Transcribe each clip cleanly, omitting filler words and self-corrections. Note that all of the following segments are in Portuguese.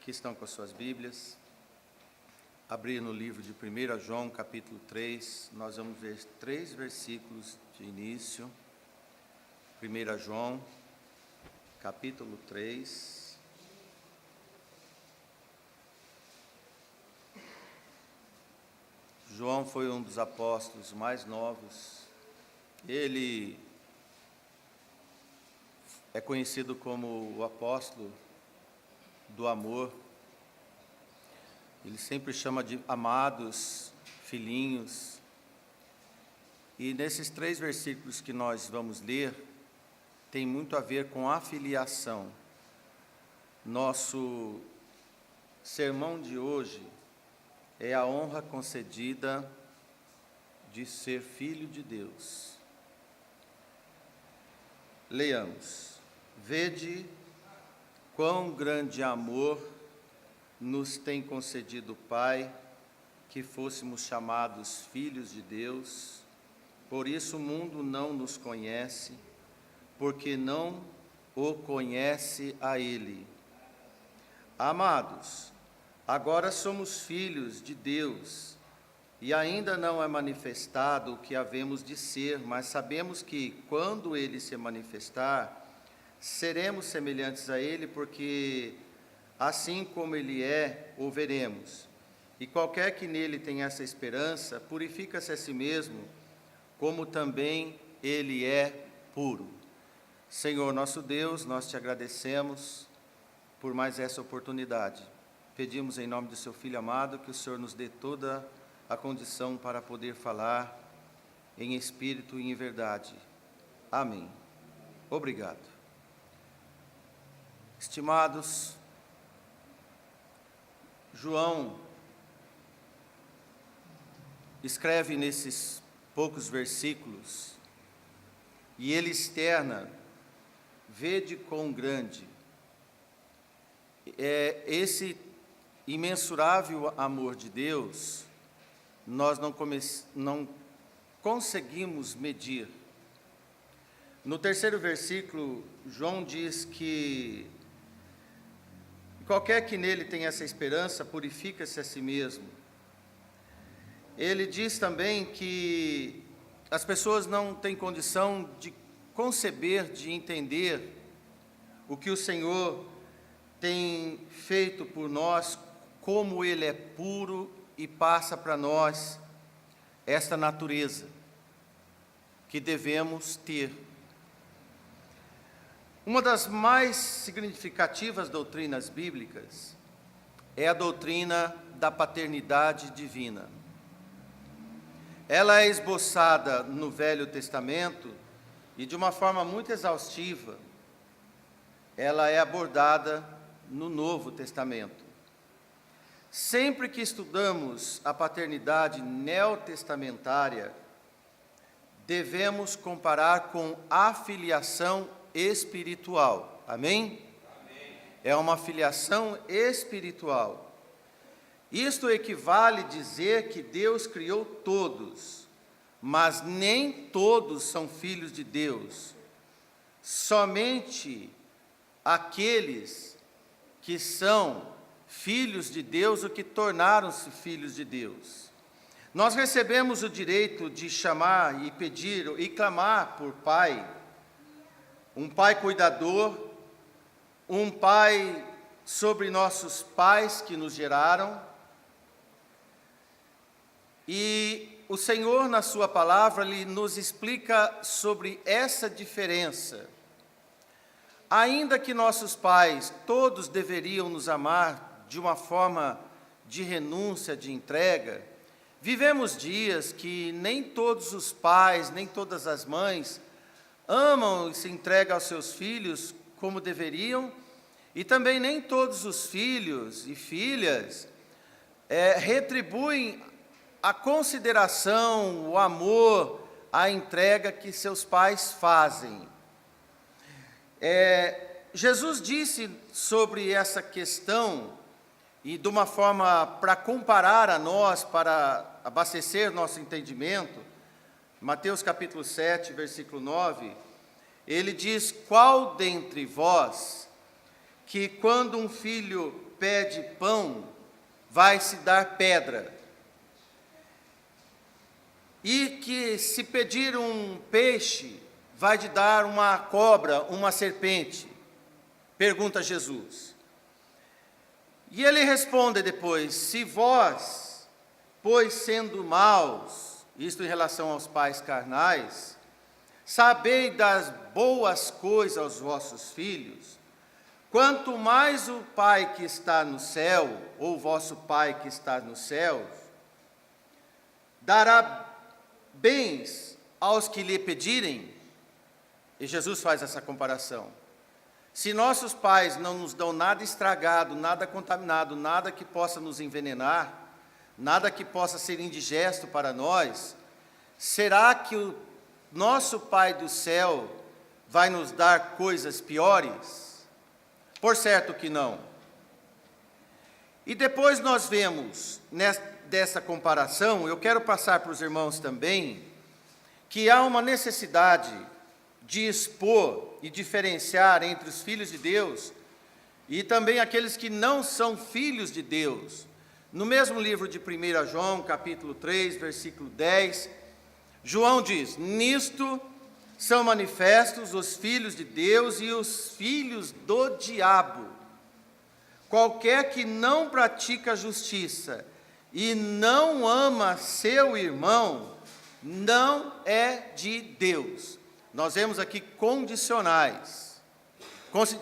que estão com as suas Bíblias, abrir no livro de 1 João, capítulo 3, nós vamos ver 3 versículos de início. 1 João, capítulo 3. João foi um dos apóstolos mais novos. Ele é conhecido como o apóstolo do amor. Ele sempre chama de amados, filhinhos. E nesses 3 versículos que nós vamos ler, tem muito a ver com a filiação. Nosso sermão de hoje é a honra concedida de ser filho de Deus. Leiamos. Vede quão grande amor nos tem concedido o Pai, que fôssemos chamados filhos de Deus. Por isso o mundo não nos conhece, porque não o conhece a Ele. Amados, agora somos filhos de Deus, e ainda não é manifestado o que havemos de ser, mas sabemos que, quando Ele se manifestar, seremos semelhantes a Ele, porque assim como Ele é, o veremos. E qualquer que nele tenha essa esperança, purifica-se a si mesmo, como também Ele é puro. Senhor nosso Deus, nós te agradecemos por mais essa oportunidade. Pedimos em nome do seu Filho amado que o Senhor nos dê toda a condição para poder falar em espírito e em verdade. Amém. Obrigado. Estimados, João escreve nesses poucos versículos e ele externa: vede quão grande é esse imensurável amor de Deus. Nós não conseguimos medir. No 3º versículo, João diz que qualquer que nele tenha essa esperança, purifica-se a si mesmo. Ele diz também que as pessoas não têm condição de conceber, de entender o que o Senhor tem feito por nós, como Ele é puro e passa para nós esta natureza que devemos ter. Uma das mais significativas doutrinas bíblicas é a doutrina da paternidade divina. Ela é esboçada no Velho Testamento e, de uma forma muito exaustiva, ela é abordada no Novo Testamento. Sempre que estudamos a paternidade neotestamentária, devemos comparar com a filiação espiritual. Amém? Amém? É uma filiação espiritual. Isto equivale a dizer que Deus criou todos, mas nem todos são filhos de Deus. Somente aqueles que são filhos de Deus, o que tornaram-se filhos de Deus. Nós recebemos o direito de chamar e pedir e clamar por Pai, um Pai cuidador, um Pai sobre nossos pais que nos geraram. E o Senhor, na sua palavra, Ele nos explica sobre essa diferença. Ainda que nossos pais, todos deveriam nos amar de uma forma de renúncia, de entrega, vivemos dias que nem todos os pais, nem todas as mães amam e se entregam aos seus filhos como deveriam, e também nem todos os filhos e filhas retribuem a consideração, o amor, a entrega que seus pais fazem. Jesus disse sobre essa questão, e de uma forma para comparar a nós, para abastecer nosso entendimento, Mateus capítulo 7, versículo 9, ele diz: qual dentre vós que quando um filho pede pão, vai se dar pedra. E que se pedir um peixe, vai te dar uma cobra, uma serpente? Pergunta Jesus. E ele responde depois: se vós, pois sendo maus, isto em relação aos pais carnais, sabeis das boas coisas aos vossos filhos, quanto mais o Pai que está no céu, ou o vosso Pai que está no céu, dará bens aos que lhe pedirem. E Jesus faz essa comparação. Se nossos pais não nos dão nada estragado, nada contaminado, nada que possa nos envenenar, nada que possa ser indigesto para nós, será que o nosso Pai do céu vai nos dar coisas piores? Por certo que não. E depois nós vemos, dessa comparação, eu quero passar para os irmãos também, que há uma necessidade de expor e diferenciar entre os filhos de Deus e também aqueles que não são filhos de Deus. No mesmo livro de 1 João, capítulo 3, versículo 10, João diz: nisto são manifestos os filhos de Deus e os filhos do diabo. Qualquer que não pratica a justiça e não ama seu irmão, não é de Deus. Nós vemos aqui condicionais.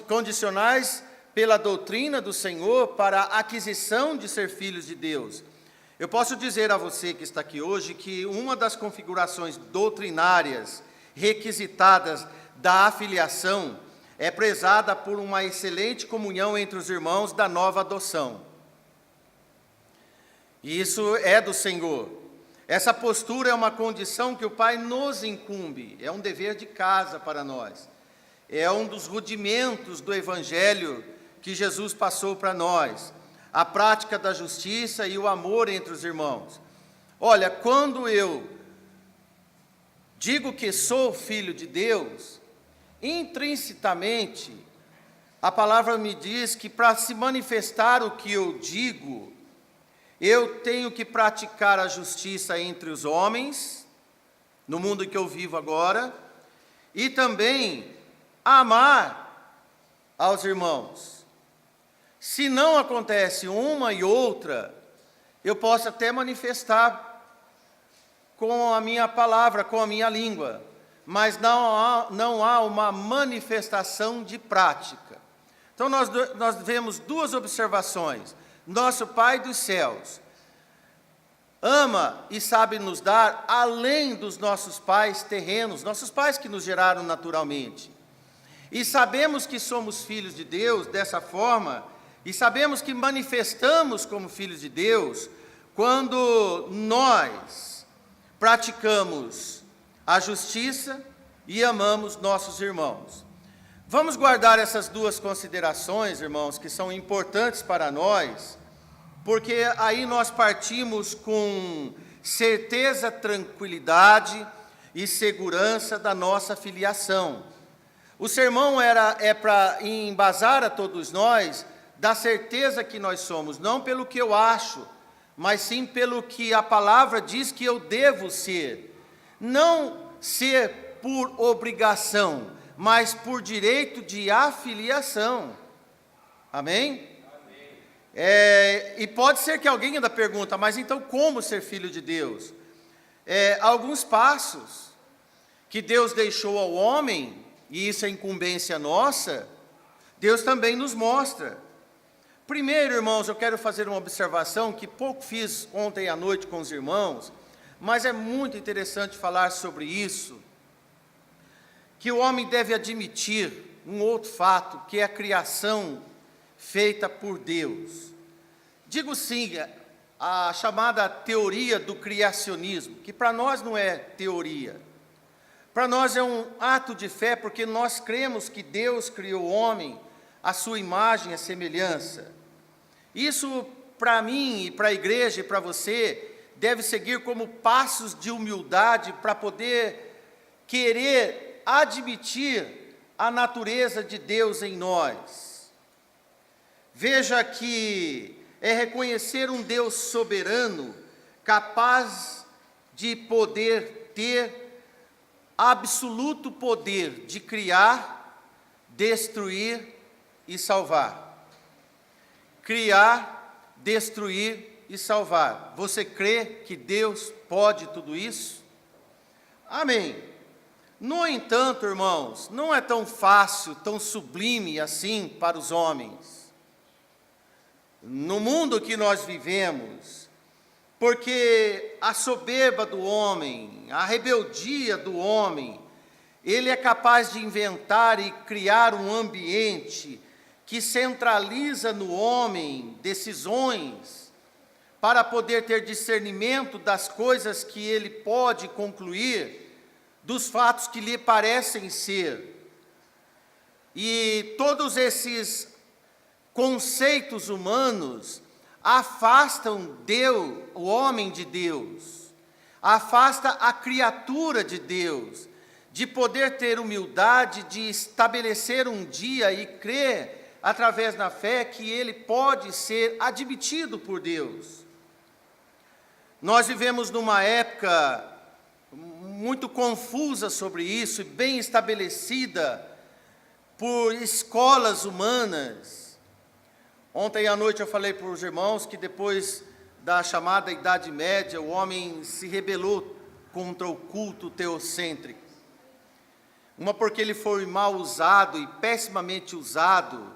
Condicionais pela doutrina do Senhor para a aquisição de ser filhos de Deus. Eu posso dizer a você que está aqui hoje que uma das configurações doutrinárias requisitadas da afiliação é prezada por uma excelente comunhão entre os irmãos da nova adoção. E isso é do Senhor. Essa postura é uma condição que o Pai nos incumbe, é um dever de casa para nós. É um dos rudimentos do Evangelho que Jesus passou para nós, a prática da justiça e o amor entre os irmãos. Olha, quando eu digo que sou filho de Deus, intrinsecamente, a palavra me diz que para se manifestar o que eu digo, eu tenho que praticar a justiça entre os homens, no mundo em que eu vivo agora, e também amar aos irmãos. Se não acontece uma e outra, eu posso até manifestar com a minha palavra, com a minha língua, mas não há uma manifestação de prática. Então nós vemos duas observações. Nosso Pai dos céus ama e sabe nos dar além dos nossos pais terrenos, nossos pais que nos geraram naturalmente. E sabemos que somos filhos de Deus dessa forma, e sabemos que manifestamos como filhos de Deus quando nós praticamos a justiça e amamos nossos irmãos. Vamos guardar essas duas considerações, irmãos, que são importantes para nós, porque aí nós partimos com certeza, tranquilidade e segurança da nossa filiação. O sermão é para embasar a todos nós da certeza que nós somos, não pelo que eu acho, mas sim pelo que a palavra diz que eu devo ser. Não ser por obrigação, mas por direito de afiliação. Amém? E pode ser que alguém ainda pergunta, mas então como ser filho de Deus? Alguns passos que Deus deixou ao homem, e isso é incumbência nossa, Deus também nos mostra. Primeiro, irmãos, eu quero fazer uma observação que pouco fiz ontem à noite com os irmãos, mas é muito interessante falar sobre isso, que o homem deve admitir um outro fato, que é a criação feita por Deus. Digo sim, a chamada teoria do criacionismo, que para nós não é teoria. Para nós é um ato de fé, porque nós cremos que Deus criou o homem à sua imagem e semelhança. Isso, para mim, e para a igreja e para você, deve seguir como passos de humildade para poder querer admitir a natureza de Deus em nós. Veja que é reconhecer um Deus soberano, capaz de poder ter absoluto poder de criar, destruir e salvar. Criar, destruir e salvar. Você crê que Deus pode tudo isso? Amém. No entanto, irmãos, não é tão fácil, tão sublime assim para os homens. No mundo que nós vivemos, porque a soberba do homem, a rebeldia do homem, ele é capaz de inventar e criar um ambiente que centraliza no homem decisões para poder ter discernimento das coisas que ele pode concluir, dos fatos que lhe parecem ser. E todos esses conceitos humanos afastam Deus, o homem de Deus, afasta a criatura de Deus, de poder ter humildade, de estabelecer um dia e crer, através da fé, que ele pode ser admitido por Deus. Nós vivemos numa época muito confusa sobre isso, e bem estabelecida por escolas humanas. Ontem à noite eu falei para os irmãos que depois da chamada Idade Média, o homem se rebelou contra o culto teocêntrico. Uma porque ele foi mal usado e pessimamente usado,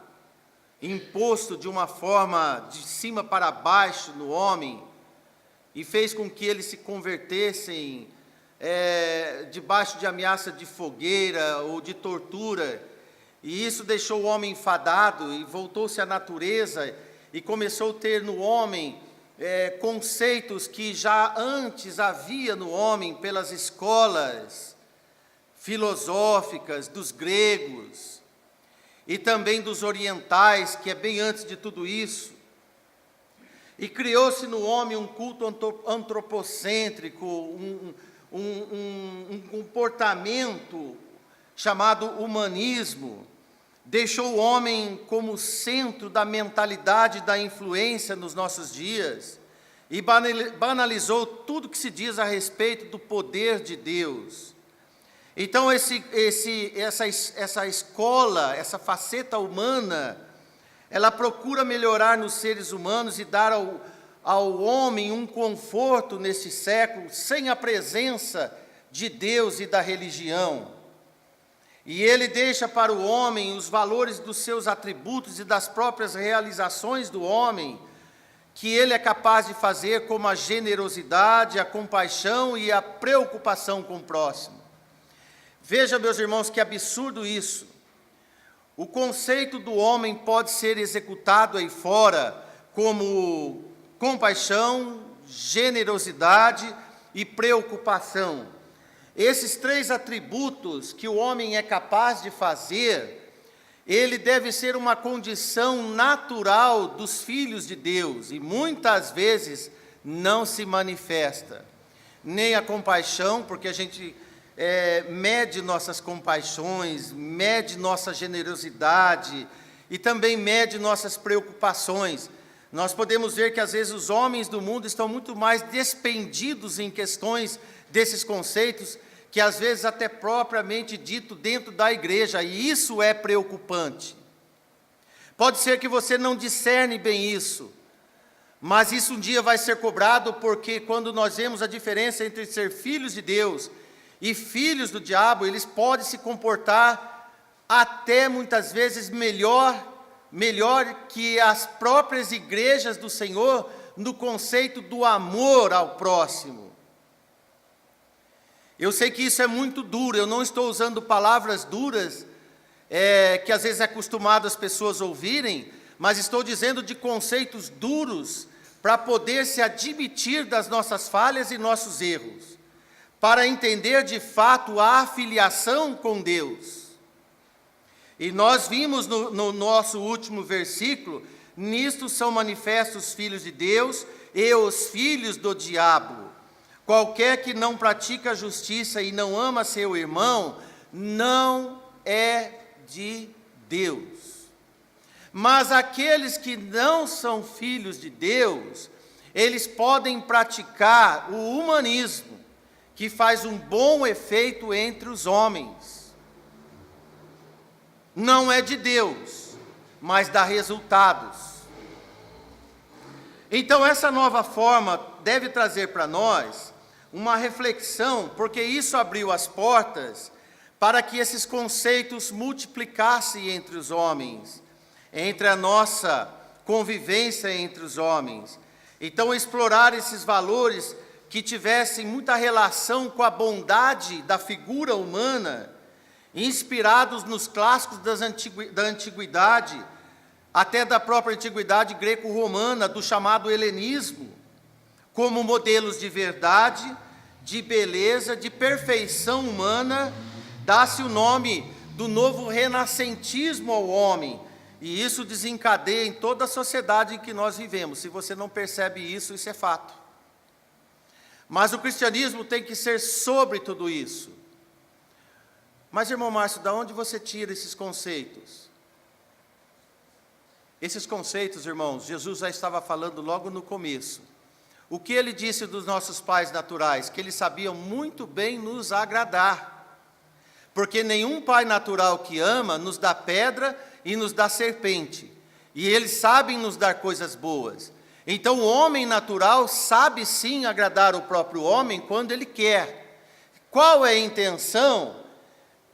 imposto de uma forma de cima para baixo no homem, e fez com que eles se convertessem debaixo de ameaça de fogueira ou de tortura, e isso deixou o homem enfadado e voltou-se à natureza e começou a ter no homem conceitos que já antes havia no homem pelas escolas filosóficas dos gregos e também dos orientais, que é bem antes de tudo isso. E criou-se no homem um culto antropocêntrico, um comportamento chamado humanismo, deixou o homem como centro da mentalidade da influência nos nossos dias e banalizou tudo que se diz a respeito do poder de Deus. Então essa escola, essa faceta humana, ela procura melhorar nos seres humanos e dar ao homem um conforto nesse século, sem a presença de Deus e da religião. E ele deixa para o homem os valores dos seus atributos e das próprias realizações do homem, que ele é capaz de fazer, como a generosidade, a compaixão e a preocupação com o próximo. Veja, meus irmãos, que absurdo isso. O conceito do homem pode ser executado aí fora como compaixão, generosidade e preocupação. Esses três atributos que o homem é capaz de fazer, ele deve ser uma condição natural dos filhos de Deus, e muitas vezes não se manifesta. Nem a compaixão, porque a gente mede nossas compaixões, mede nossa generosidade e também mede nossas preocupações. Nós podemos ver que às vezes os homens do mundo estão muito mais despendidos em questões desses conceitos, que às vezes até propriamente dito dentro da igreja, e isso é preocupante. Pode ser que você não discerne bem isso, mas isso um dia vai ser cobrado, porque quando nós vemos a diferença entre ser filhos de Deus e filhos do diabo, eles podem se comportar até muitas vezes melhor que as próprias igrejas do Senhor no conceito do amor ao próximo. Eu sei que isso é muito duro, eu não estou usando palavras duras, que às vezes é acostumado as pessoas ouvirem, mas estou dizendo de conceitos duros para poder se admitir das nossas falhas e nossos erros, para entender de fato a afiliação com Deus. E nós vimos no nosso último versículo, nisto são manifestos os filhos de Deus e os filhos do diabo. Qualquer que não pratica a justiça e não ama seu irmão, não é de Deus. Mas aqueles que não são filhos de Deus, eles podem praticar o humanismo, que faz um bom efeito entre os homens. Não é de Deus, mas dá resultados. Então essa nova forma deve trazer para nós uma reflexão, porque isso abriu as portas para que esses conceitos multiplicassem entre os homens, entre a nossa convivência entre os homens. Então explorar esses valores que tivessem muita relação com a bondade da figura humana, inspirados nos clássicos da antiguidade, até da própria antiguidade greco-romana, do chamado helenismo, como modelos de verdade, de beleza, de perfeição humana, dá-se o nome do novo renascentismo ao homem, e isso desencadeia em toda a sociedade em que nós vivemos. Se você não percebe isso, isso é fato. Mas o cristianismo tem que ser sobre tudo isso. Mas, irmão Márcio, de onde você tira esses conceitos? Esses conceitos, irmãos, Jesus já estava falando logo no começo. O que ele disse dos nossos pais naturais? Que eles sabiam muito bem nos agradar. Porque nenhum pai natural que ama nos dá pedra e nos dá serpente. E eles sabem nos dar coisas boas. Então o homem natural sabe sim agradar o próprio homem quando ele quer. Qual é a intenção?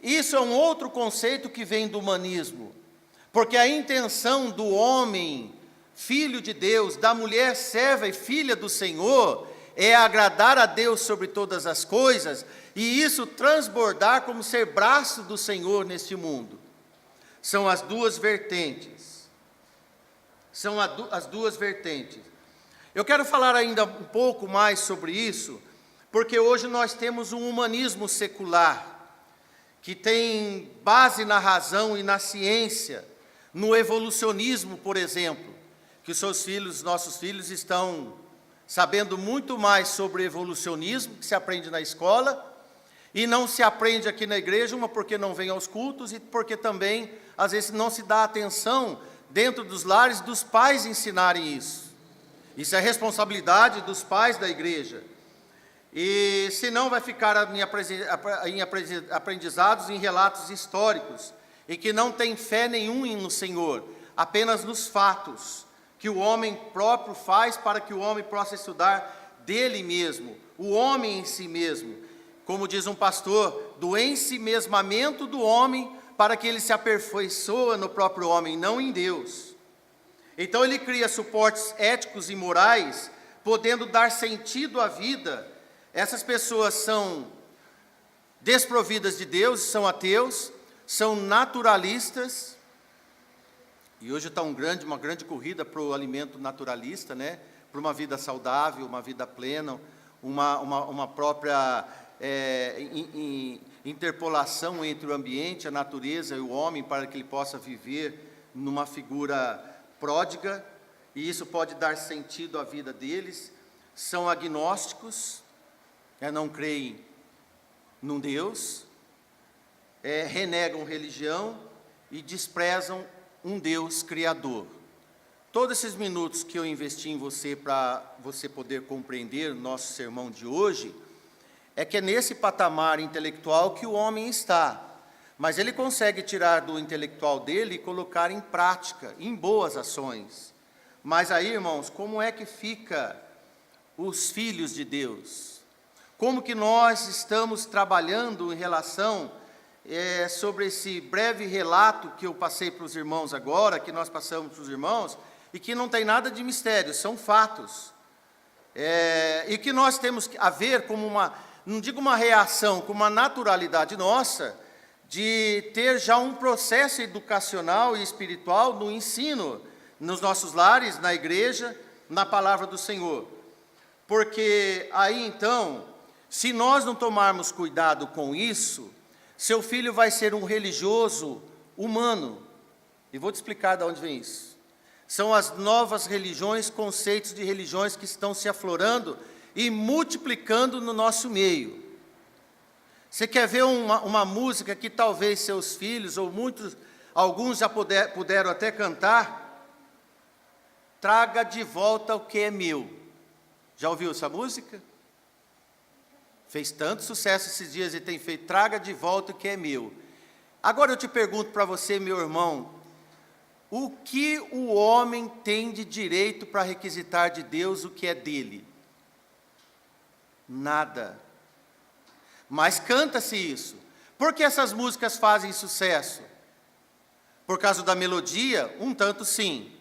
Isso é um outro conceito que vem do humanismo. Porque a intenção do homem, filho de Deus, da mulher serva e filha do Senhor, é agradar a Deus sobre todas as coisas, e isso transbordar como ser braço do Senhor neste mundo. São as duas vertentes. São as duas vertentes. Eu quero falar ainda um pouco mais sobre isso, porque hoje nós temos um humanismo secular, que tem base na razão e na ciência, no evolucionismo, por exemplo, que nossos filhos estão sabendo muito mais sobre evolucionismo, que se aprende na escola, e não se aprende aqui na igreja, uma porque não vem aos cultos, e porque também, às vezes, não se dá atenção dentro dos lares dos pais ensinarem isso. Isso é responsabilidade dos pais da igreja. E senão vai ficar em aprendizados, em relatos históricos, e que não tem fé nenhuma no Senhor, apenas nos fatos, que o homem próprio faz para que o homem possa estudar dele mesmo, o homem em si mesmo. Como diz um pastor, do ensimesmamento do homem, para que ele se aperfeiçoe no próprio homem, não em Deus. Então ele cria suportes éticos e morais, podendo dar sentido à vida. Essas pessoas são desprovidas de Deus, são ateus, são naturalistas, e hoje está uma grande corrida para o alimento naturalista, né? Para uma vida saudável, uma vida plena, uma própria interpolação entre o ambiente, a natureza e o homem, para que ele possa viver numa figura pródiga, e isso pode dar sentido à vida deles. São agnósticos, não creem num Deus, renegam religião e desprezam um Deus criador. Todos esses minutos que eu investi em você para você poder compreender o nosso sermão de hoje, é que é nesse patamar intelectual que o homem está, mas ele consegue tirar do intelectual dele e colocar em prática, em boas ações. Mas aí, irmãos, como é que fica os filhos de Deus? Como que nós estamos trabalhando em relação sobre esse breve relato que eu passei para os irmãos agora, que nós passamos para os irmãos, e que não tem nada de mistério, são fatos. E que nós temos a ver como não digo uma reação, como uma naturalidade nossa, de ter já um processo educacional e espiritual no ensino, nos nossos lares, na igreja, na palavra do Senhor. Porque aí então, se nós não tomarmos cuidado com isso, seu filho vai ser um religioso humano. E vou te explicar de onde vem isso. São as novas religiões, conceitos de religiões que estão se aflorando e multiplicando no nosso meio. Você quer ver uma música que talvez seus filhos ou muitos alguns já puderam até cantar, traga de volta o que é meu. Já ouviu essa música? Fez tanto sucesso esses dias e tem feito, traga de volta o que é meu. Agora eu te pergunto para você, meu irmão, o que o homem tem de direito para requisitar de Deus o que é dele? Nada. Mas canta-se isso. Por que essas músicas fazem sucesso? Por causa da melodia? Um tanto sim.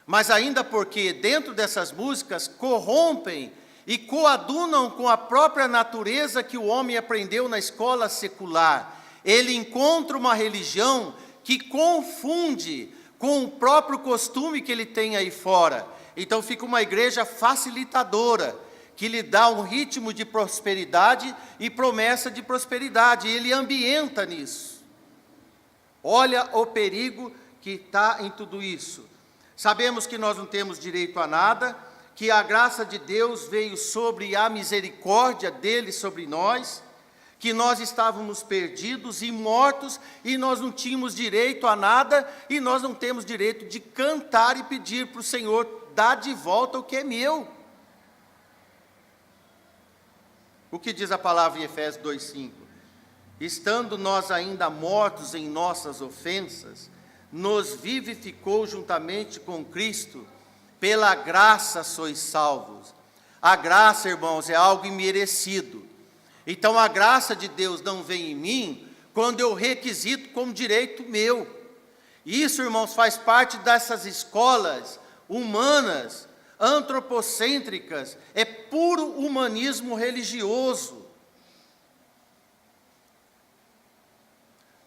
Mas ainda porque dentro dessas músicas corrompem e coadunam com a própria natureza que o homem aprendeu na escola secular. Ele encontra uma religião que confunde com o próprio costume que ele tem aí fora. Então fica uma igreja facilitadora, que lhe dá um ritmo de prosperidade e promessa de prosperidade. E ele ambienta nisso. Olha o perigo que está em tudo isso. Sabemos que nós não temos direito a nada, que a graça de Deus veio sobre a misericórdia dele sobre nós, que nós estávamos perdidos e mortos, e nós não tínhamos direito a nada, e nós não temos direito de cantar e pedir para o Senhor dar de volta o que é meu. O que diz a palavra em Efésios 2,5? Estando nós ainda mortos em nossas ofensas, nos vivificou juntamente com Cristo, pela graça sois salvos. A graça, irmãos, é algo imerecido. Então a graça de Deus não vem em mim quando eu requisito como direito meu. Isso, irmãos, faz parte dessas escolas humanas, antropocêntricas, é puro humanismo religioso.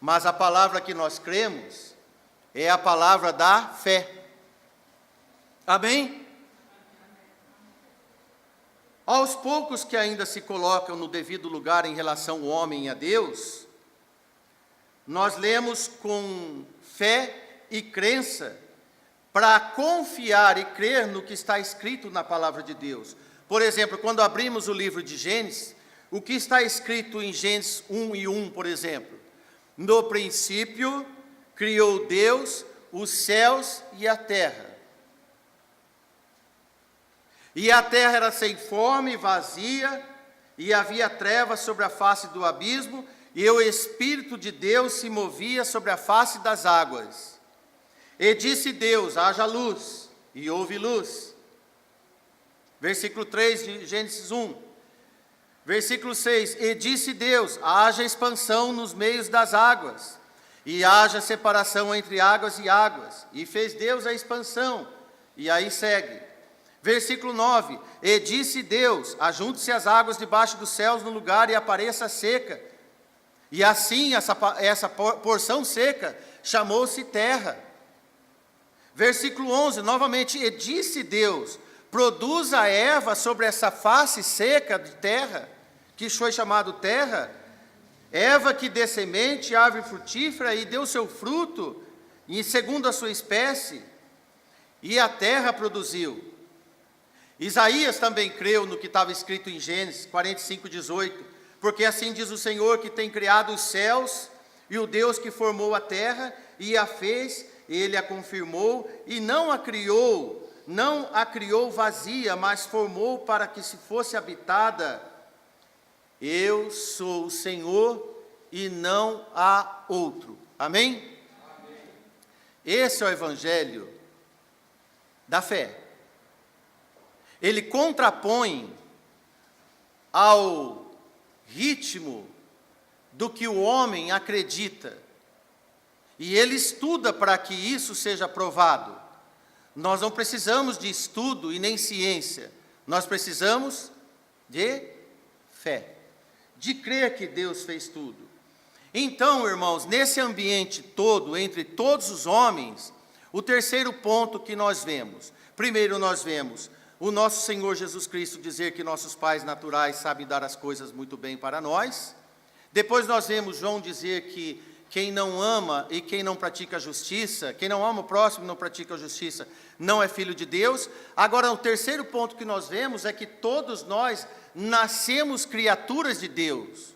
Mas a palavra que nós cremos é a palavra da fé. Amém? Aos poucos que ainda se colocam no devido lugar em relação ao homem e a Deus, nós lemos com fé e crença para confiar e crer no que está escrito na palavra de Deus. Por exemplo, quando abrimos o livro de Gênesis, o que está escrito em Gênesis 1:1, por exemplo? No princípio, criou Deus os céus e a terra. E a terra era sem forma e vazia, e havia trevas sobre a face do abismo, e o Espírito de Deus se movia sobre a face das águas. E disse Deus, haja luz, e houve luz. Versículo 3 de Gênesis 1. Versículo 6, e disse Deus, haja expansão nos meios das águas, e haja separação entre águas e águas. E fez Deus a expansão, e aí segue. Versículo 9, e disse Deus, ajunte-se as águas debaixo dos céus no lugar e apareça seca. E assim essa porção seca chamou-se terra. Versículo 11, novamente, e disse Deus, produza a erva sobre essa face seca de terra, que foi chamado terra, erva que dê semente, árvore frutífera, e deu seu fruto, e segundo a sua espécie, e a terra produziu. Isaías também creu no que estava escrito em Gênesis 45:18, porque assim diz o Senhor que tem criado os céus, e o Deus que formou a terra, e a fez, ele a confirmou, e não a criou vazia, mas formou para que se fosse habitada. Eu sou o Senhor, e não há outro. Amém? Amém. Esse é o evangelho da fé. Ele contrapõe ao ritmo do que o homem acredita. E ele estuda para que isso seja provado. Nós não precisamos de estudo e nem ciência. Nós precisamos de fé, de crer que Deus fez tudo. Então, irmãos, nesse ambiente todo, entre todos os homens, o terceiro ponto que nós vemos. Primeiro nós vemos o nosso Senhor Jesus Cristo dizer que nossos pais naturais sabem dar as coisas muito bem para nós. Depois nós vemos João dizer que quem não ama e quem não pratica a justiça, quem não ama o próximo e não pratica a justiça, não é filho de Deus. Agora, o terceiro ponto que nós vemos é que todos nós nascemos criaturas de Deus.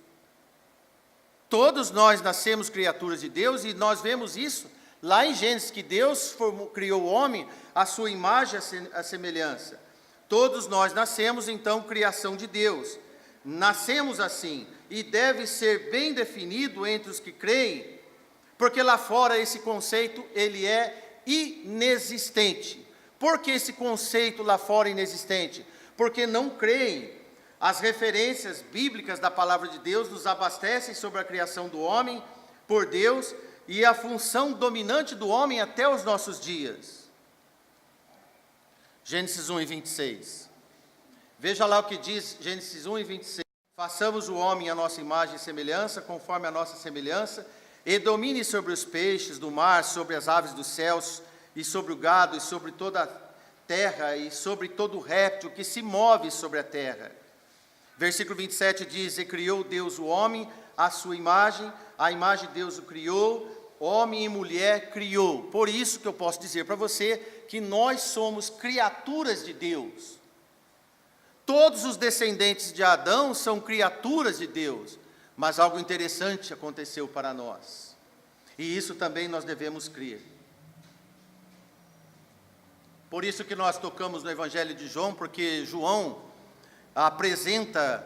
Todos nós nascemos criaturas de Deus, e nós vemos isso Lá em Gênesis, que Deus criou o homem à sua imagem e à semelhança. Todos nós nascemos, então, criação de Deus. Nascemos assim, e deve ser bem definido entre os que creem, porque lá fora esse conceito, ele é inexistente. Por que esse conceito lá fora é inexistente? Porque não creem. As referências bíblicas da palavra de Deus nos abastecem sobre a criação do homem por Deus e a função dominante do homem até os nossos dias. Gênesis 1 e 26. Veja lá o que diz Gênesis 1 e 26. Façamos o homem à nossa imagem e semelhança, conforme a nossa semelhança, e domine sobre os peixes do mar, sobre as aves dos céus, e sobre o gado, e sobre toda a terra, e sobre todo réptil que se move sobre a terra. Versículo 27 diz, e criou Deus o homem à sua imagem, a imagem de Deus o criou, homem e mulher criou. Por isso que eu posso dizer para você que nós somos criaturas de Deus. Todos os descendentes de Adão são criaturas de Deus, mas algo interessante aconteceu para nós, e isso também nós devemos crer. Por isso que nós tocamos no Evangelho de João, porque João apresenta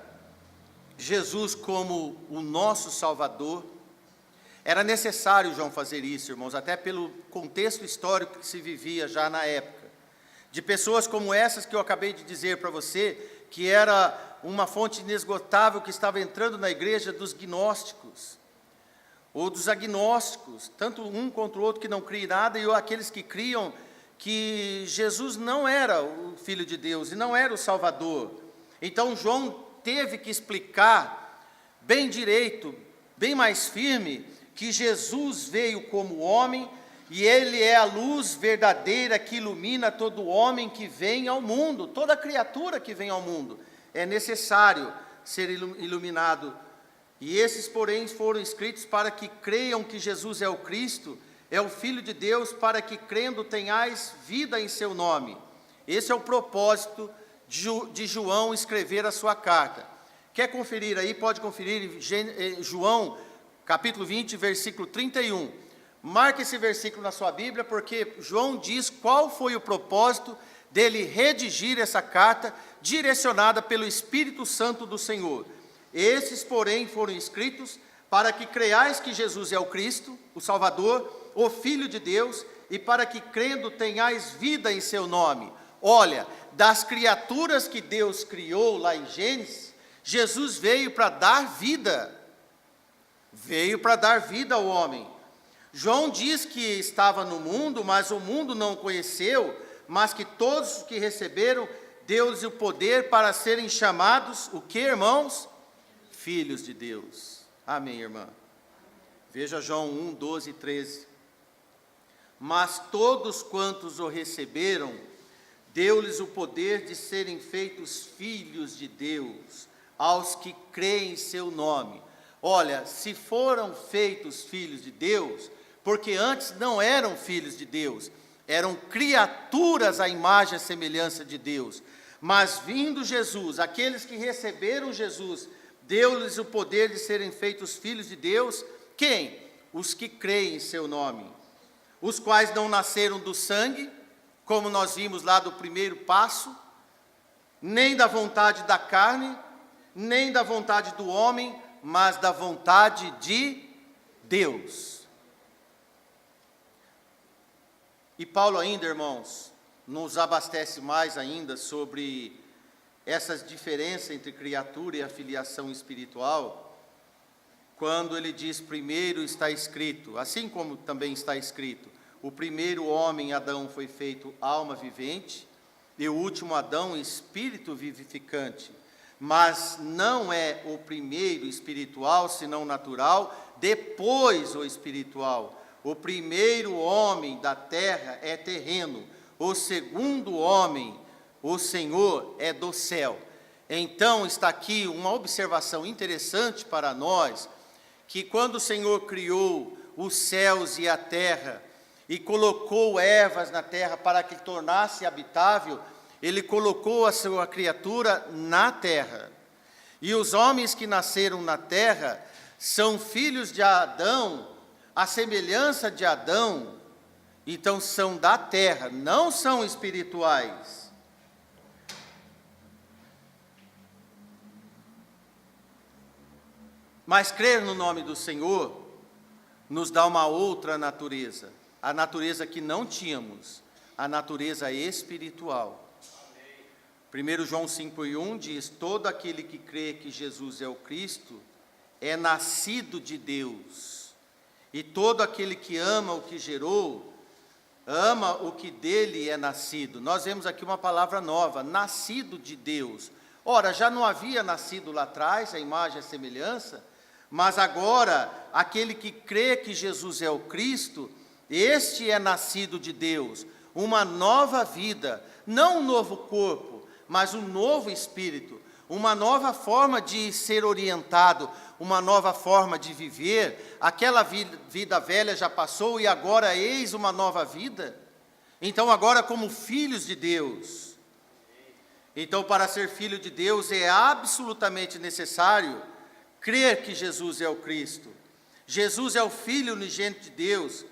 Jesus como o nosso Salvador. Era necessário João fazer isso, irmãos, até pelo contexto histórico que se vivia já na época, de pessoas como essas que eu acabei de dizer para você, que era uma fonte inesgotável que estava entrando na igreja dos gnósticos, ou dos agnósticos, tanto um contra o outro que não cria em nada, e aqueles que criam que Jesus não era o Filho de Deus, e não era o Salvador. Então João teve que explicar bem direito, bem mais firme, que Jesus veio como homem, e Ele é a luz verdadeira que ilumina todo homem que vem ao mundo, toda criatura que vem ao mundo. É necessário ser iluminado. E esses, porém, foram escritos para que creiam que Jesus é o Cristo, é o Filho de Deus, para que crendo tenhais vida em seu nome. Esse é o propósito de João escrever a sua carta. Quer conferir aí? Pode conferir João, capítulo 20, versículo 31. Marque esse versículo na sua Bíblia, porque João diz qual foi o propósito dele redigir essa carta, direcionada pelo Espírito Santo do Senhor. Esses, porém, foram escritos para que creiais que Jesus é o Cristo, o Salvador, o Filho de Deus, e para que crendo tenhais vida em seu nome. Olha, das criaturas que Deus criou lá em Gênesis, Jesus veio para dar vida. Veio para dar vida ao homem. João diz que estava no mundo, mas o mundo não o conheceu, mas que todos os que receberam, deu-lhes o poder para serem chamados, o que, irmãos? Filhos de Deus. Amém, irmã? Veja João 1, 12 e 13. Mas todos quantos o receberam, deu-lhes o poder de serem feitos filhos de Deus, aos que creem em seu nome. Olha, se foram feitos filhos de Deus, porque antes não eram filhos de Deus, eram criaturas à imagem e semelhança de Deus. Mas vindo Jesus, aqueles que receberam Jesus, deu-lhes o poder de serem feitos filhos de Deus. Quem? Os que creem em seu nome, os quais não nasceram do sangue, como nós vimos lá do primeiro passo, nem da vontade da carne, nem da vontade do homem, mas da vontade de Deus. E Paulo ainda, irmãos, nos abastece mais ainda sobre essas diferenças entre criatura e a filiação espiritual, quando ele diz, primeiro está escrito, assim como também está escrito, o primeiro homem, Adão, foi feito alma vivente, e o último Adão, espírito vivificante. Mas não é o primeiro espiritual, senão natural, depois o espiritual. O primeiro homem da terra é terreno, o segundo homem, o Senhor, é do céu. Então está aqui uma observação interessante para nós, que quando o Senhor criou os céus e a terra, e colocou ervas na terra para que tornasse habitável, Ele colocou a sua criatura na terra. E os homens que nasceram na terra são filhos de Adão, a semelhança de Adão, Então são da terra, não são espirituais. Mas crer no nome do Senhor nos dá uma outra natureza, a natureza que não tínhamos, a natureza espiritual. 1 João 5,1 diz: todo aquele que crê que Jesus é o Cristo é nascido de Deus, e todo aquele que ama o que gerou, ama o que dele é nascido. Nós vemos aqui uma palavra nova, nascido de Deus. Ora, já não havia nascido lá atrás, a imagem e a semelhança, mas agora, aquele que crê que Jesus é o Cristo, este é nascido de Deus, uma nova vida, não um novo corpo, mas um novo espírito, uma nova forma de ser orientado, uma nova forma de viver. Aquela vida velha já passou e agora eis uma nova vida. Então agora como filhos de Deus. Então para ser filho de Deus é absolutamente necessário crer que Jesus é o Cristo. Jesus é o Filho unigênito de Deus.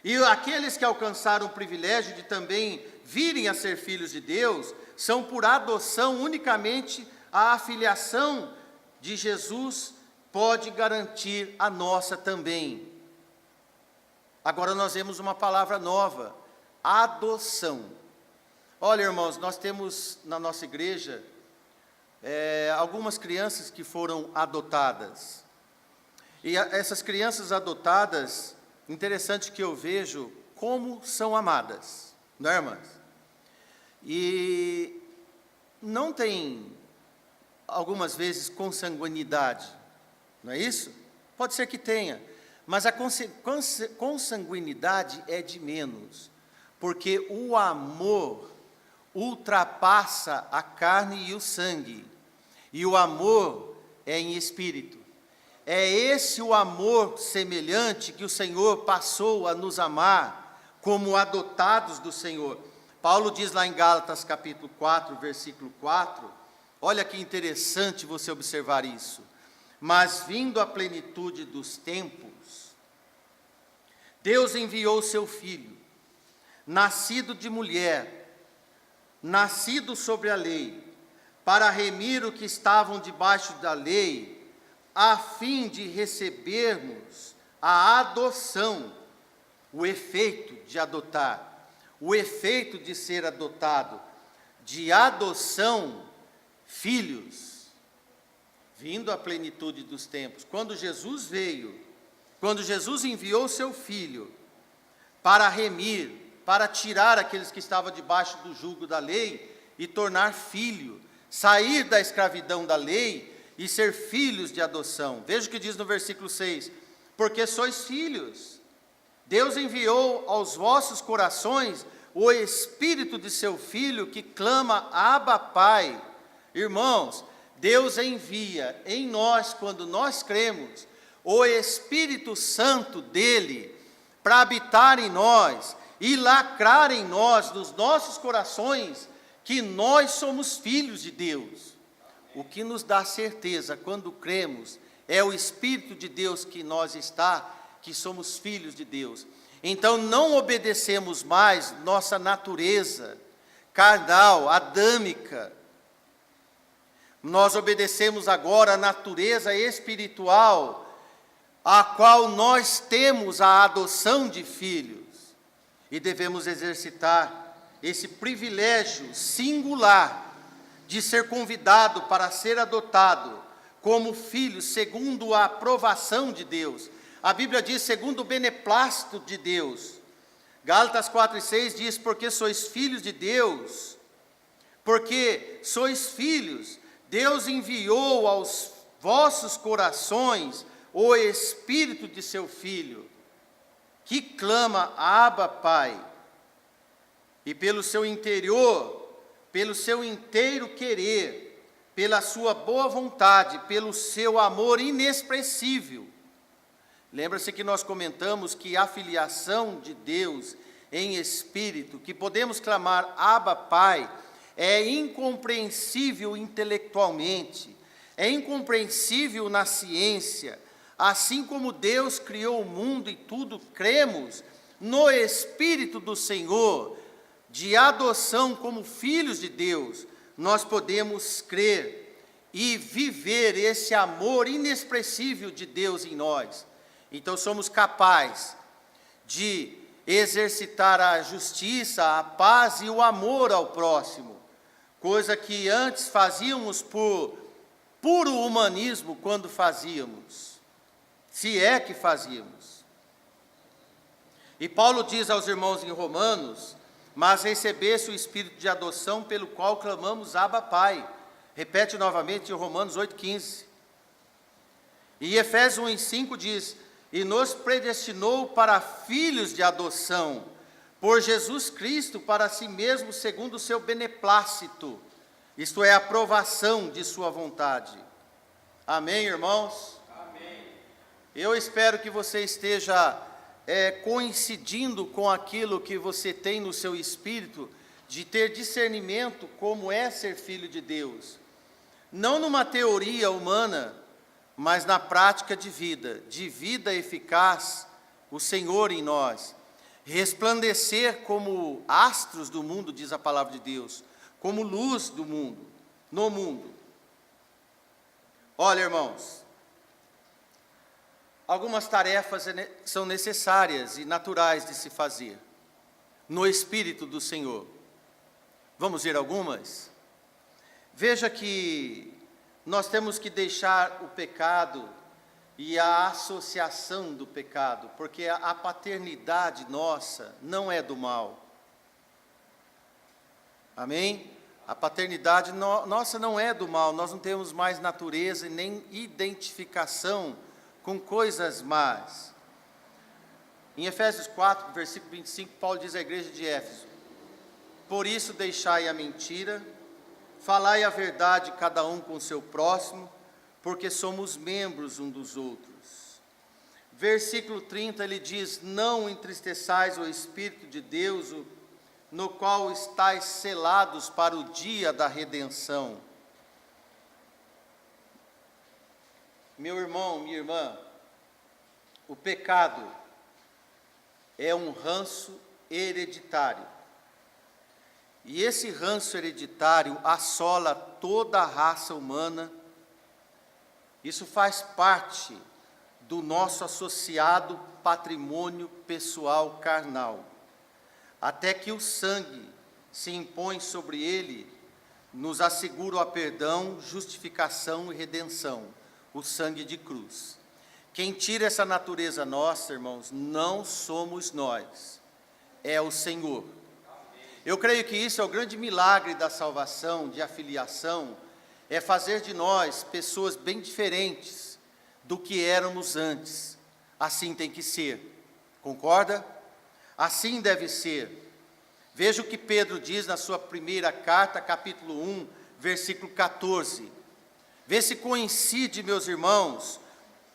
E aqueles que alcançaram o privilégio de também virem a ser filhos de Deus, são por adoção unicamente. A filiação de Jesus pode garantir a nossa também. Agora nós vemos uma palavra nova, adoção. Olha, irmãos, nós temos na nossa igreja algumas crianças que foram adotadas. E essas crianças adotadas, interessante que eu vejo como são amadas, não é, irmãs? E não tem, algumas vezes, consanguinidade, não é isso? Pode ser que tenha, mas a consanguinidade é de menos, porque o amor ultrapassa a carne e o sangue, e o amor é em espírito. É esse o amor semelhante que o Senhor passou a nos amar como adotados do Senhor. Paulo diz lá em Gálatas capítulo 4, versículo 4, olha que interessante você observar isso. Mas vindo a plenitude dos tempos, Deus enviou seu Filho, nascido de mulher, nascido sobre a lei, para remir o que estavam debaixo da lei, a fim de recebermos a adoção, o efeito de adotar, o efeito de ser adotado, de adoção, filhos, vindo à plenitude dos tempos. Quando Jesus veio, quando Jesus enviou seu Filho para remir, para tirar aqueles que estavam debaixo do jugo da lei e tornar filho, sair da escravidão da lei e ser filhos de adoção. Veja o que diz no versículo 6, porque sois filhos, Deus enviou aos vossos corações o Espírito de seu Filho, que clama, Abba, Pai. Irmãos, Deus envia em nós, quando nós cremos, o Espírito Santo dEle, para habitar em nós, e lacrar em nós, nos nossos corações, que nós somos filhos de Deus. O que nos dá certeza, quando cremos, é o Espírito de Deus que nós está, que somos filhos de Deus. Então não obedecemos mais nossa natureza carnal, adâmica. Nós obedecemos agora a natureza espiritual, a qual nós temos a adoção de filhos. E devemos exercitar esse privilégio singular de ser convidado para ser adotado como filho, segundo a aprovação de Deus. A Bíblia diz, segundo o beneplácito de Deus. Gálatas 4:6 diz, porque sois filhos de Deus, porque sois filhos, Deus enviou aos vossos corações o Espírito de seu Filho, que clama, Abba, Pai. E pelo seu interior, pelo seu inteiro querer, pela sua boa vontade, pelo seu amor inexpressível. Lembra-se que nós comentamos que a filiação de Deus em espírito, que podemos clamar Abba, Pai, é incompreensível intelectualmente, é incompreensível na ciência. Assim como Deus criou o mundo e tudo cremos, no Espírito do Senhor, de adoção como filhos de Deus, nós podemos crer e viver esse amor inexpressível de Deus em nós. Então somos capazes de exercitar a justiça, a paz e o amor ao próximo, coisa que antes fazíamos por puro humanismo quando fazíamos, se é que fazíamos. E Paulo diz aos irmãos em Romanos: mas recebesse o Espírito de adoção pelo qual clamamos Abba, Pai. Repete novamente em Romanos 8,15. E Efésios 1,5 diz: e nos predestinou para filhos de adoção, por Jesus Cristo, para si mesmo, segundo o seu beneplácito, isto é, a aprovação de sua vontade. Amém, irmãos? Amém. Eu espero que você esteja coincidindo com aquilo que você tem no seu espírito, de ter discernimento como é ser filho de Deus. Não numa teoria humana, mas na prática de vida eficaz, o Senhor em nós. Resplandecer como astros do mundo, diz a palavra de Deus, como luz do mundo, no mundo. Olha, irmãos, algumas tarefas são necessárias e naturais de se fazer, no Espírito do Senhor. Vamos ver algumas? Veja que nós temos que deixar o pecado e a associação do pecado, porque a paternidade nossa não é do mal. Amém? A paternidade nossa não é do mal, nós não temos mais natureza e nem identificação com coisas más. Em Efésios 4, versículo 25, Paulo diz à igreja de Éfeso: por isso deixai a mentira, falai a verdade cada um com o seu próximo, porque somos membros um dos outros. Versículo 30, ele diz: não entristeçais o Espírito de Deus, no qual estáis selados para o dia da redenção. Meu irmão, minha irmã, o pecado é um ranço hereditário. E esse ranço hereditário assola toda a raça humana. Isso faz parte do nosso associado patrimônio pessoal carnal. Até que o sangue se impõe sobre ele, nos assegura o perdão, justificação e redenção, o sangue de cruz. Quem tira essa natureza nossa, irmãos, não somos nós, é o Senhor. Eu creio que isso é o grande milagre da salvação, de afiliação, é fazer de nós pessoas bem diferentes do que éramos antes. Assim tem que ser, concorda? Assim deve ser. Veja o que Pedro diz na sua primeira carta, capítulo 1, versículo 14. Vê se coincide, meus irmãos,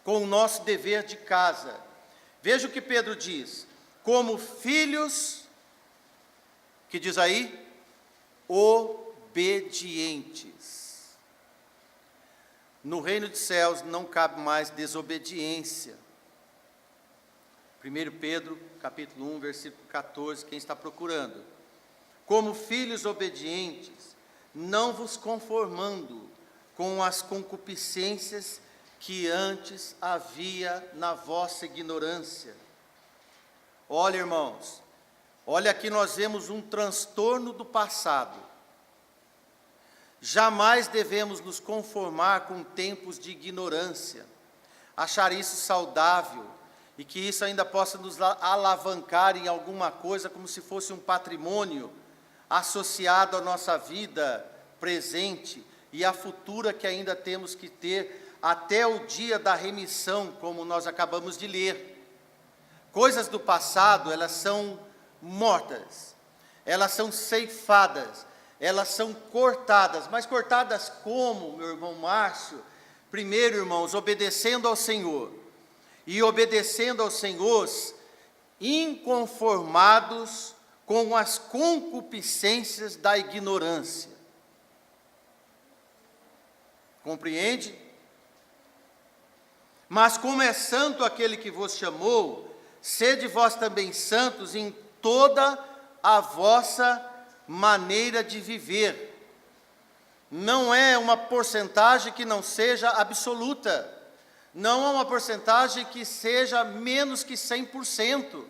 com o nosso dever de casa. Veja o que Pedro diz: como filhos, que diz aí? Obedientes. No reino dos céus não cabe mais desobediência. 1 Pedro, capítulo 1, versículo 14, quem está procurando. Como filhos obedientes, não vos conformando com as concupiscências que antes havia na vossa ignorância. Olha, irmãos, olha aqui nós vemos um transtorno do passado. Jamais devemos nos conformar com tempos de ignorância, achar isso saudável, e que isso ainda possa nos alavancar em alguma coisa, como se fosse um patrimônio associado à nossa vida presente e à futura que ainda temos que ter até o dia da remissão, como nós acabamos de ler. Coisas do passado, elas são mortas, elas são ceifadas, elas são cortadas. Mas cortadas como, meu irmão Márcio? Primeiro, irmãos, obedecendo ao Senhor. E obedecendo ao Senhor, inconformados com as concupiscências da ignorância. Compreende? Mas como é santo aquele que vos chamou, sede vós também santos em toda a vossa maneira de viver. Não é uma porcentagem que não seja absoluta. Não é uma porcentagem que seja menos que 100%.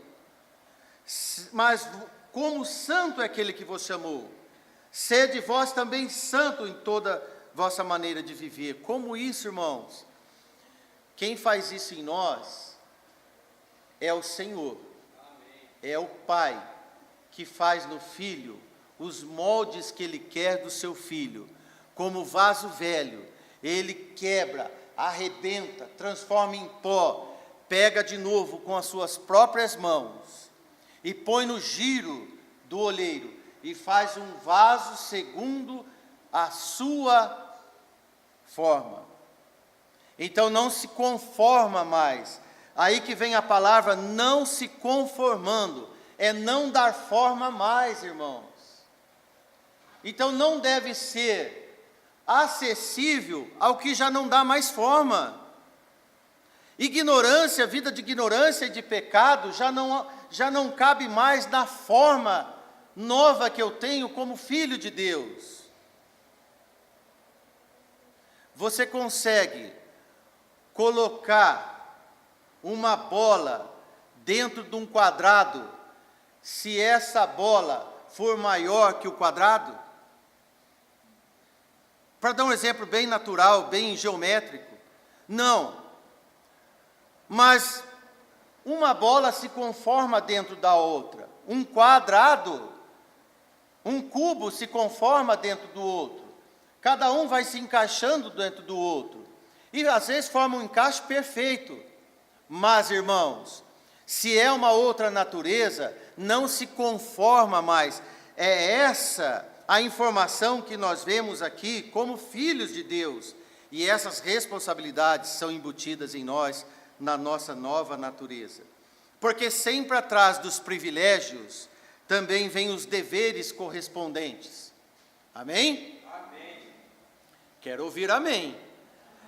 Mas como santo é aquele que vos chamou. Sede vós também santo em toda vossa maneira de viver. Como isso, irmãos? Quem faz isso em nós é o Senhor. É o Pai que faz no Filho os moldes que Ele quer do seu Filho. Como vaso velho, Ele quebra, arrebenta, transforma em pó, pega de novo com as suas próprias mãos e põe no giro do oleiro e faz um vaso segundo a sua forma. Então não se conforma mais. Aí que vem a palavra não se conformando, é não dar forma mais, irmãos. Então não deve ser acessível ao que já não dá mais forma. Ignorância, vida de ignorância e de pecado já não cabe mais na forma nova que eu tenho como filho de Deus. Você consegue colocar uma bola dentro de um quadrado se essa bola for maior que o quadrado? Para dar um exemplo bem natural, bem geométrico. Não. Mas uma bola se conforma dentro da outra. Um quadrado, um cubo se conforma dentro do outro. Cada um vai se encaixando dentro do outro. E às vezes forma um encaixe perfeito. Mas, irmãos, se é uma outra natureza, não se conforma mais. É essa a informação que nós vemos aqui como filhos de Deus. E essas responsabilidades são embutidas em nós, na nossa nova natureza. Porque sempre atrás dos privilégios, também vem os deveres correspondentes. Amém? Amém. Quero ouvir amém.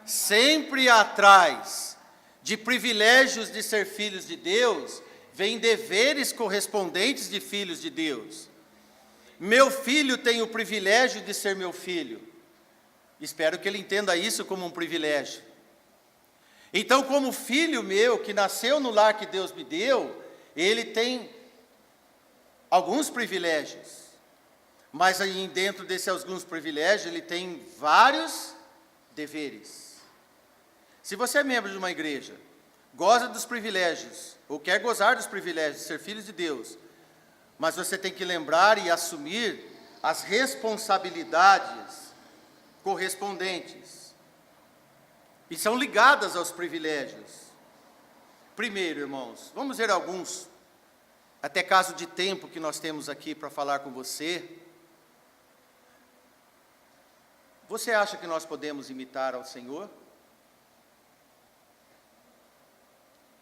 Sempre atrás de privilégios de ser filhos de Deus, vem deveres correspondentes de filhos de Deus. Meu filho tem o privilégio de ser meu filho. Espero que ele entenda isso como um privilégio. Então, como filho meu, que nasceu no lar que Deus me deu, ele tem alguns privilégios. Mas aí dentro desses alguns privilégios, ele tem vários deveres. Se você é membro de uma igreja, goza dos privilégios, ou quer gozar dos privilégios de ser filho de Deus, mas você tem que lembrar e assumir as responsabilidades correspondentes. E são ligadas aos privilégios. Primeiro, irmãos, vamos ver alguns, até caso de tempo que nós temos aqui para falar com você. Você acha que nós podemos imitar ao Senhor?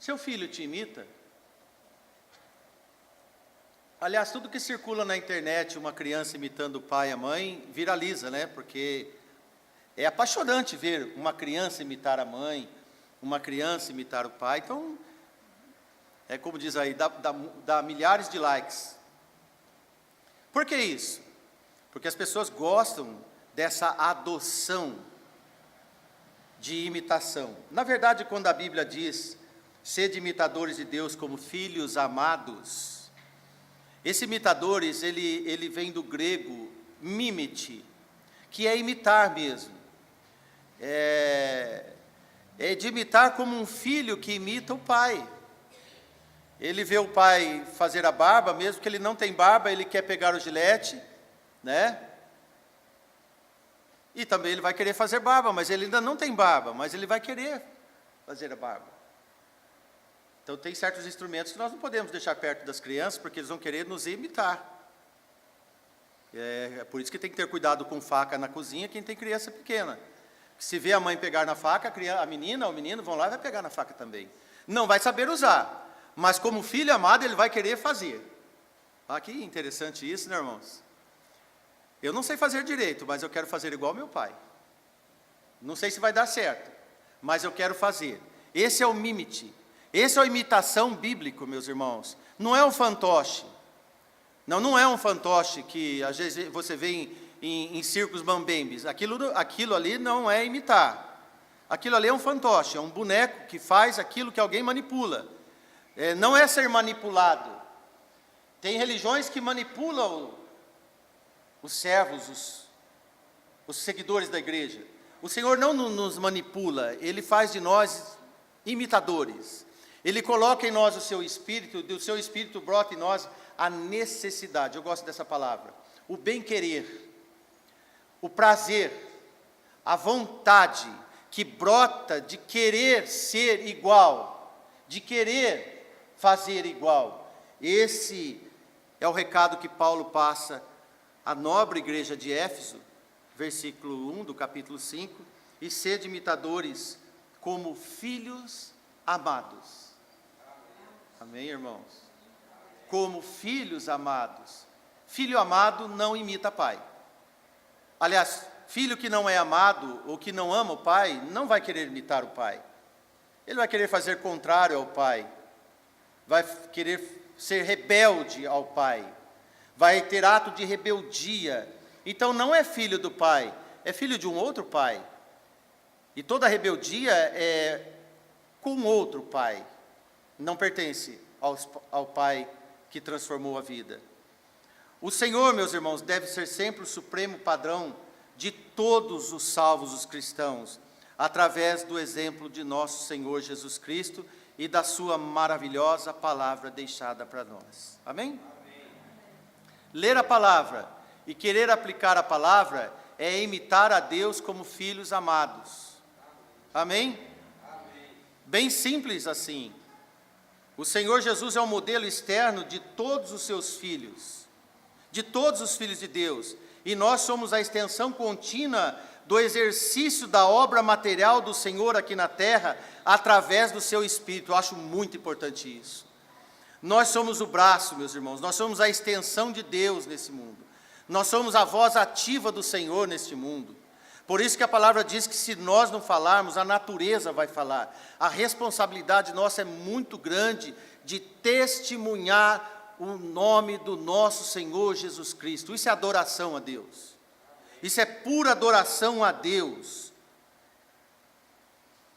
Seu filho te imita? Aliás, tudo que circula na internet, uma criança imitando o pai e a mãe, viraliza, né? Porque é apaixonante ver uma criança imitar a mãe, uma criança imitar o pai. Então, é como diz aí, dá milhares de likes. Por que isso? Porque as pessoas gostam dessa adoção de imitação. Na verdade, quando a Bíblia diz, sede imitadores de Deus como filhos amados, esse imitadores, ele vem do grego mimete, que é imitar mesmo. É de imitar como um filho que imita o pai. Ele vê o pai fazer a barba, mesmo que ele não tem barba, ele quer pegar o gilete, né? E também ele vai querer fazer barba, mas ele ainda não tem barba, mas ele vai querer fazer a barba. Então tem certos instrumentos que nós não podemos deixar perto das crianças, porque eles vão querer nos imitar. É por isso que tem que ter cuidado com faca na cozinha, quem tem criança pequena. Se vê a mãe pegar na faca, a menina ou o menino vão lá e vai pegar na faca também. Não vai saber usar, mas como filho amado ele vai querer fazer. Ah, que interessante isso, né, irmãos? Eu não sei fazer direito, mas eu quero fazer igual meu pai. Não sei se vai dar certo, mas eu quero fazer. Esse é o mimete. Esse é a imitação bíblica, meus irmãos. Não é um fantoche. Não é um fantoche que às vezes você vê em circos mambembes. Aquilo ali não é imitar. Aquilo ali é um fantoche, é um boneco que faz aquilo que alguém manipula. Não é ser manipulado. Tem religiões que manipulam os servos, os seguidores da igreja. O Senhor não nos manipula, Ele faz de nós imitadores. Ele coloca em nós o seu espírito, do seu espírito brota em nós a necessidade, eu gosto dessa palavra, o bem-querer, o prazer, a vontade que brota de querer ser igual, de querer fazer igual. Esse é o recado que Paulo passa à nobre igreja de Éfeso, versículo 1 do capítulo 5, e sede imitadores como filhos amados. Amém, irmãos? Como filhos amados. Filho amado não imita pai. Aliás, filho que não é amado ou que não ama o pai, não vai querer imitar o pai. Ele vai querer fazer contrário ao pai. Vai querer ser rebelde ao pai. Vai ter ato de rebeldia. Então não é filho do pai, é filho de um outro pai. E toda rebeldia é com outro pai. Não pertence ao pai que transformou a vida. O Senhor, meus irmãos, deve ser sempre o supremo padrão de todos os salvos, os cristãos, através do exemplo de nosso Senhor Jesus Cristo e da sua maravilhosa palavra deixada para nós. Amém? Amém. Ler a palavra e querer aplicar a palavra é imitar a Deus como filhos amados. Amém? Amém. Bem simples assim. O Senhor Jesus é o modelo externo de todos os seus filhos, de todos os filhos de Deus, e nós somos a extensão contínua do exercício da obra material do Senhor aqui na terra, através do seu Espírito. Eu acho muito importante isso. Nós somos o braço, meus irmãos, nós somos a extensão de Deus nesse mundo, nós somos a voz ativa do Senhor neste mundo. Por isso que a palavra diz que se nós não falarmos, a natureza vai falar. A responsabilidade nossa é muito grande de testemunhar o nome do nosso Senhor Jesus Cristo. Isso é adoração a Deus. Isso é pura adoração a Deus.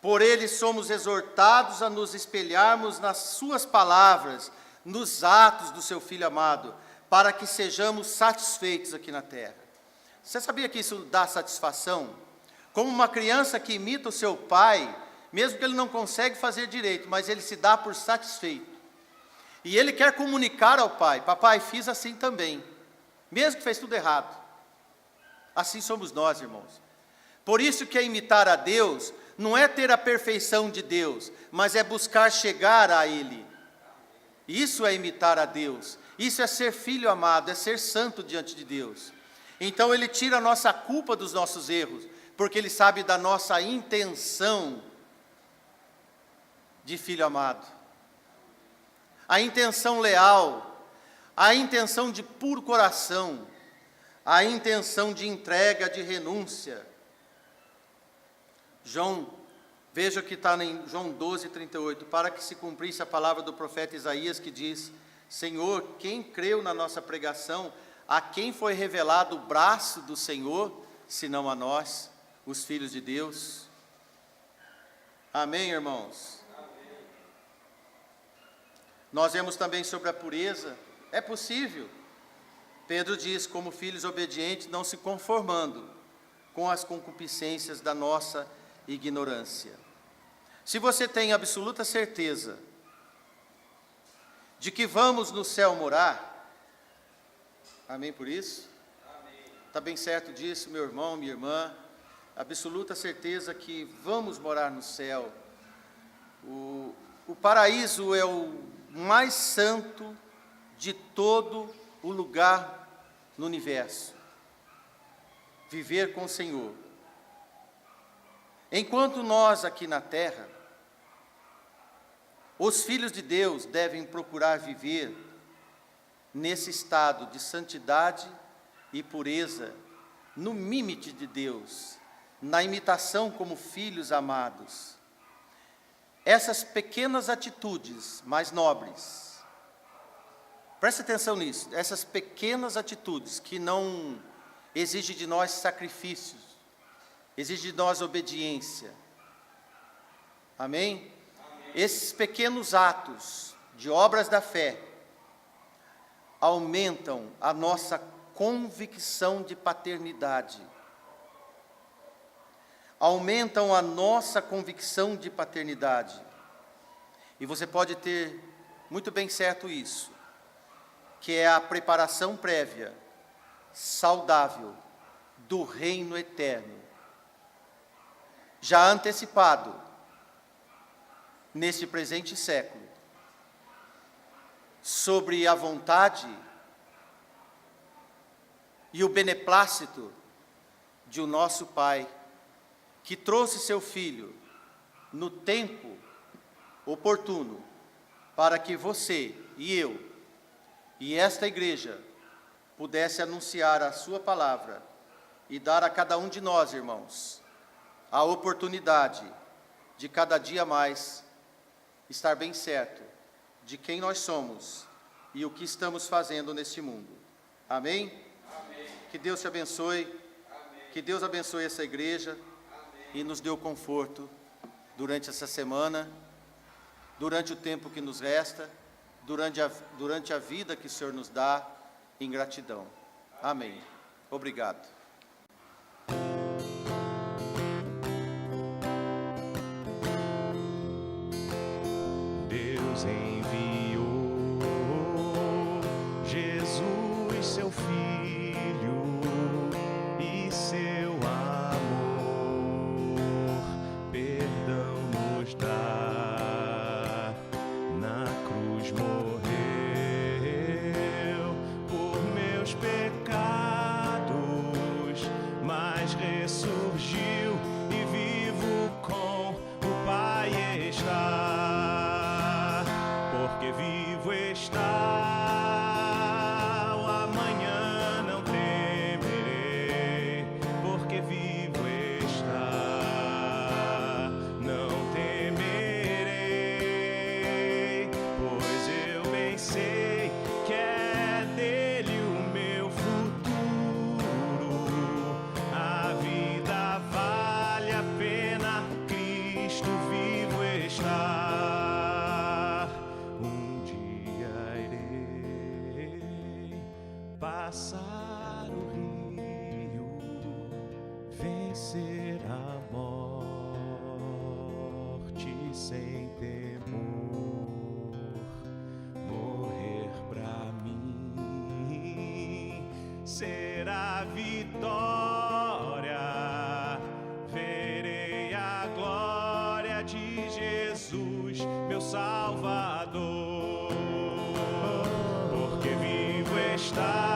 Por Ele somos exortados a nos espelharmos nas suas palavras, nos atos do seu Filho amado, para que sejamos satisfeitos aqui na terra. Você sabia que isso dá satisfação? Como uma criança que imita o seu pai, mesmo que ele não consegue fazer direito, mas ele se dá por satisfeito. E ele quer comunicar ao pai: papai, fiz assim também, mesmo que fez tudo errado. Assim somos nós, irmãos. Por isso que imitar a Deus não é ter a perfeição de Deus, mas é buscar chegar a Ele. Isso é imitar a Deus. Isso é ser filho amado, é ser santo diante de Deus. Então Ele tira a nossa culpa dos nossos erros, porque Ele sabe da nossa intenção de filho amado. A intenção leal, a intenção de puro coração, a intenção de entrega, de renúncia. Veja que está em João 12:38, para que se cumprisse a palavra do profeta Isaías, que diz: Senhor, quem creu na nossa pregação? A quem foi revelado o braço do Senhor, senão a nós, os filhos de Deus? Amém, irmãos? Amém. Nós vemos também sobre a pureza. É possível. Pedro diz: como filhos obedientes, não se conformando com as concupiscências da nossa ignorância. Se você tem absoluta certeza de que vamos no céu morar, amém por isso? Está bem certo disso, meu irmão, minha irmã? Absoluta certeza que vamos morar no céu. O paraíso é o mais santo de todo o lugar no universo. Viver com o Senhor. Enquanto nós aqui na terra, os filhos de Deus devem procurar viver nesse estado de santidade e pureza, no limite de Deus, na imitação como filhos amados. essas pequenas atitudes mais nobres, preste atenção nisso, essas pequenas atitudes que não exigem de nós sacrifícios, exigem de nós obediência, amém? Esses pequenos atos de obras da fé aumentam a nossa convicção de paternidade. Aumentam a nossa convicção de paternidade. E você pode ter muito bem certo isso, que é a preparação prévia, saudável, do reino eterno, já antecipado neste presente século, sobre a vontade e o beneplácito de o nosso Pai, que trouxe seu Filho no tempo oportuno, para que você e eu e esta igreja pudesse anunciar a sua palavra e dar a cada um de nós, irmãos, a oportunidade de cada dia mais estar bem certo de quem nós somos e o que estamos fazendo neste mundo. Amém? Amém. Que Deus te abençoe. Amém. Que Deus abençoe essa igreja. Amém. E nos dê o conforto durante essa semana, durante o tempo que nos resta, durante a vida que o Senhor nos dá, em gratidão. Amém. Obrigado. Deus enviou Jesus, seu Filho, e seu amor, perdão nos dá. Na cruz morreu por meus pecados, mas ressurgiu e vivo com o Pai está. Porque vivo está, o amanhã não temerei. Porque vivo está, não temerei. Pois eu bem sei que é dele o meu futuro. A vida vale a pena, Cristo vivo está. Passar o rio, vencer a morte sem temor, morrer pra mim será vitória. Verei a glória de Jesus, meu Salvador, porque vivo está.